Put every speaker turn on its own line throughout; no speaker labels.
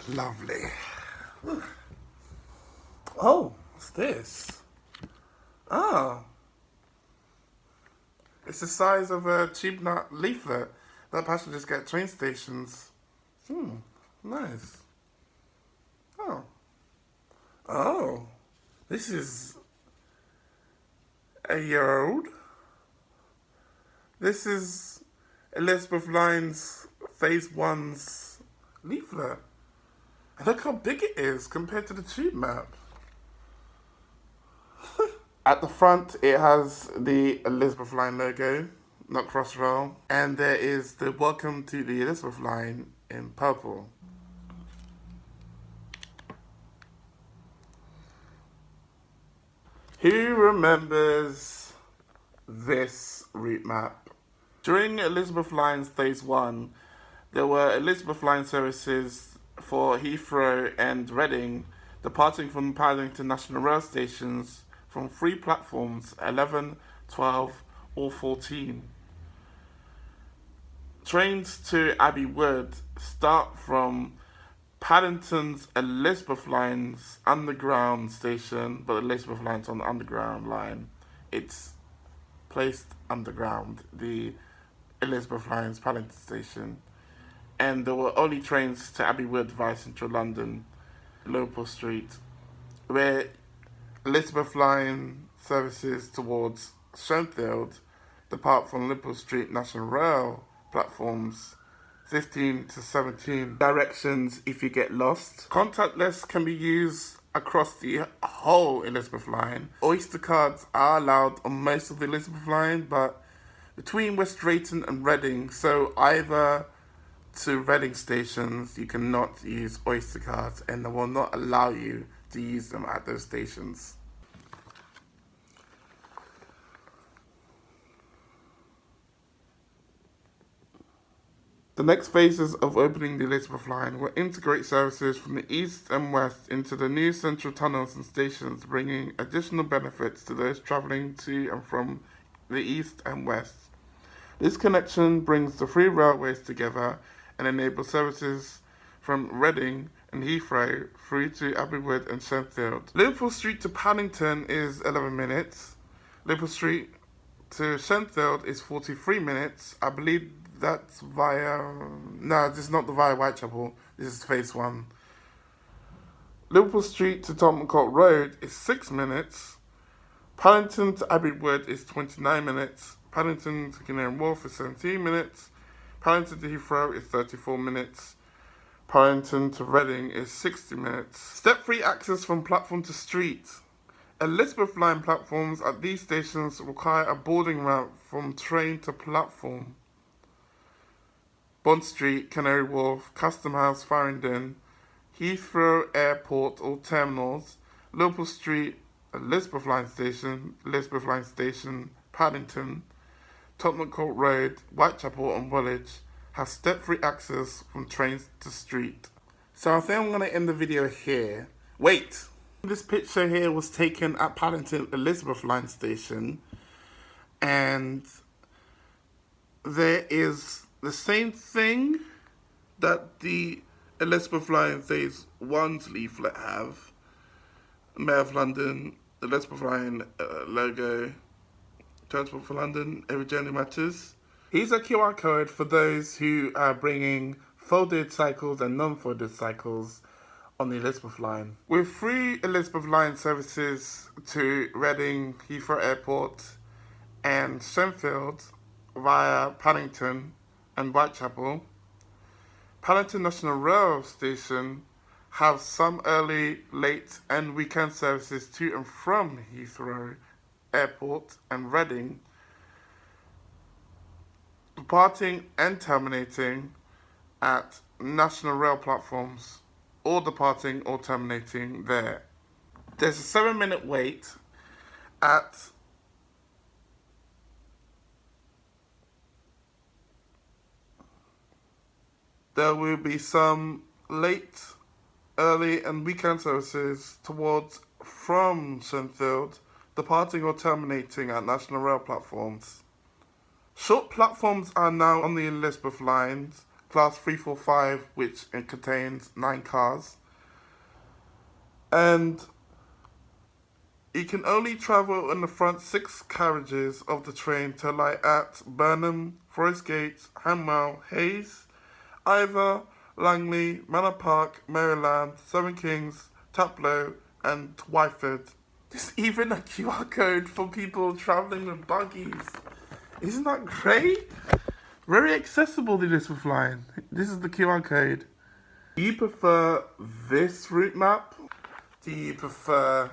Lovely. Oh, what's this? Oh. It's the size of a tube nut leaflet that passengers get at train stations. Nice. Oh. Oh. This is a year old. This is Elizabeth Line's Phase 1's leaflet. And look how big it is compared to the tube map. At the front, it has the Elizabeth Line logo, not Crossrail. And there is the Welcome to the Elizabeth Line in purple. Who remembers this route map? During Elizabeth Line's Phase 1, there were Elizabeth Line services for Heathrow and Reading, departing from Paddington National Rail stations from 3 platforms, 11, 12 or 14. Trains to Abbey Wood start from Paddington's Elizabeth Line's underground station, but Elizabeth Line's on the underground line. It's placed underground, the Elizabeth Line's Paddington station. And there were only trains to Abbey Wood via Central London, Liverpool Street, where Elizabeth Line services towards Shenfield depart from Liverpool Street National Rail platforms 15 to 17 directions if you get lost. Contactless can be used across the whole Elizabeth Line. Oyster cards are allowed on most of the Elizabeth Line, but between West Drayton and Reading, so either to Reading stations, you cannot use Oyster cards, and they will not allow you to use them at those stations. The next phases of opening the Elizabeth Line will integrate services from the east and west into the new central tunnels and stations, bringing additional benefits to those travelling to and from the east and west. This connection brings the 3 railways together and enables services from Reading and Heathrow through to Abbey Wood and Shenfield. Liverpool Street to Paddington is 11 minutes. Liverpool Street to Shenfield is 43 minutes. I believe that's via... No, this is not the via Whitechapel. This is Phase 1. Liverpool Street to Tottenham Court Road is 6 minutes. Paddington to Abbey Wood is 29 minutes. Paddington to Canary Wharf is 17 minutes. Paddington to Heathrow is 34 minutes. Paddington to Reading is 60 minutes. Step-free access from platform to street. Elizabeth Line platforms at these stations require a boarding ramp from train to platform. Bond Street, Canary Wharf, Custom House, Farringdon, Heathrow Airport or terminals, Liverpool Street, Elizabeth Line Station, Paddington, Tottenham Court Road, Whitechapel and Woolwich have step-free access from trains to street. So I think I'm going to end the video here. Wait! This picture here was taken at Paddington Elizabeth Line Station, and there is the same thing that the Elizabeth Line Phase 1's leaflet have. Mayor of London, Elizabeth Line logo, Transport for London, every journey matters. Here's a QR code for those who are bringing folded cycles and non-folded cycles on the Elizabeth Line. With 3 Elizabeth Line services to Reading, Heathrow Airport and Shenfield via Paddington and Whitechapel, Paddington National Rail Station have some early, late and weekend services to and from Heathrow Airport and Reading, departing and terminating at National Rail platforms, or departing or terminating there. There's a 7-minute wait at there will be some late, early and weekend services towards from Shenfield, departing or terminating at National Rail platforms. Short platforms are now on the Elizabeth Lines. Class 345, which it contains 9 cars. And you can only travel in the front 6 carriages of the train to alight at Burnham, Forest Gate, Hanwell, Hayes, Ivor, Langley, Manor Park, Maryland, Seven Kings, Taplow, and Twyford. There's even a QR code for people travelling with buggies. Isn't that great? Very accessible, the Elizabeth line. This is the QR code. Do you prefer this route map? Do you prefer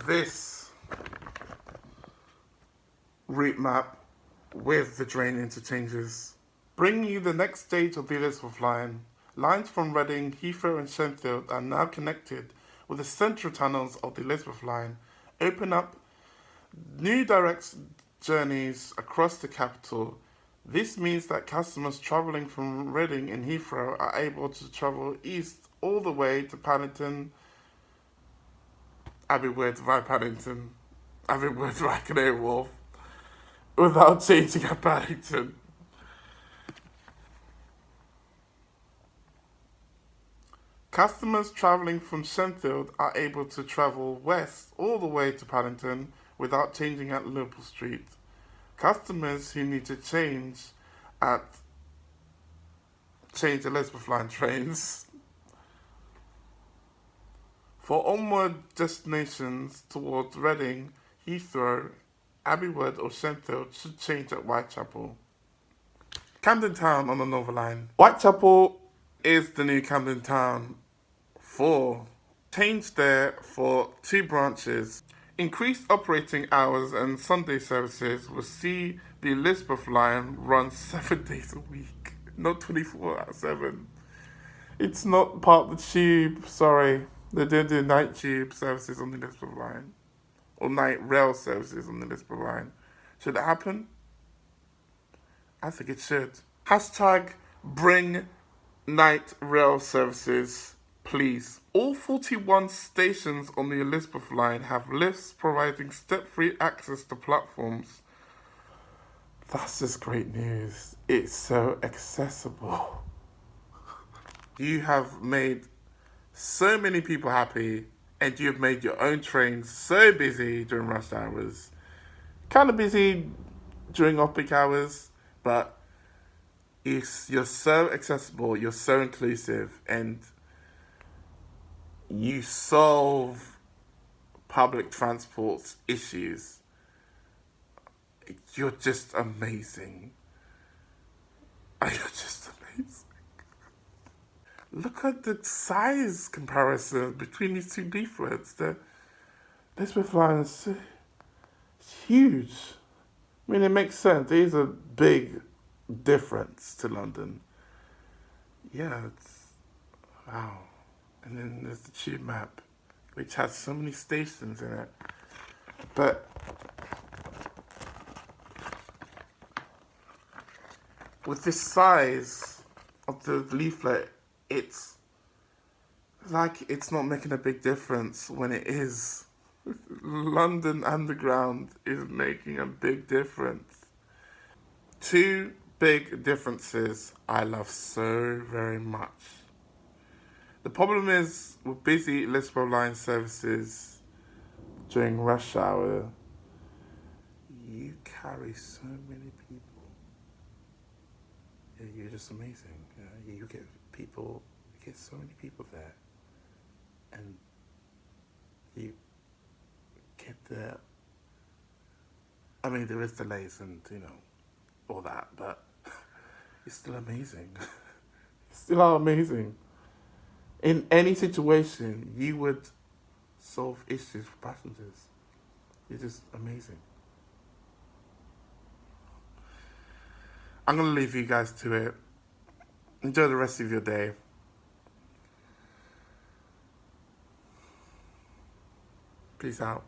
this route map with the train interchanges? Bringing you the next stage of the Elizabeth line. Lines from Reading, Heathrow and Shenfield are now connected with the central tunnels of the Elizabeth line, open up new direct journeys across the capital. This means that customers travelling from Reading and Heathrow are able to travel east all the way to Paddington, Abbey Wood via Paddington, Abbey Wood via Canary Wharf, without changing at Paddington. Customers travelling from Shenfield are able to travel west all the way to Paddington without changing at Liverpool Street. Customers who need to change Elizabeth line trains for onward destinations towards Reading, Heathrow, Abbey Wood or Shenfield should change at Whitechapel. Camden Town on the Northern Line. Whitechapel is the new Camden Town for change there for 2 branches. Increased operating hours and Sunday services will see the Elizabeth line run 7 days a week, not 24/7. It's not part of the tube, sorry. They don't do night tube services on the Elizabeth line, or night rail services on the Elizabeth line. Should it happen? I think it should. Hashtag bring night rail services, please. All 41 stations on the Elizabeth line have lifts providing step-free access to platforms. That's just great news. It's so accessible. You have made so many people happy, and you have made your own trains so busy during rush hours. Kind of busy during off-peak hours, but you're so accessible, you're so inclusive, and you solve public transport's issues. You're just amazing. You're just amazing. Look at the size comparison between these 2 leaflets. The Elizabeth line is huge. I mean, it makes sense. It is a big difference to London. Yeah, it's wow. And then there's the tube map, which has so many stations in it. But with this size of the leaflet, it's like it's not making a big difference when it is. London Underground is making a big difference. 2 big differences I love so very much. The problem is with busy Elizabeth line services during rush hour, you carry so many people. Yeah, you're just amazing. You get so many people there, and you get there. I mean, there is delays and all that, but it's still amazing. It's still amazing. In any situation, you would solve issues for passengers. You're just amazing. I'm going to leave you guys to it. Enjoy the rest of your day. Peace out.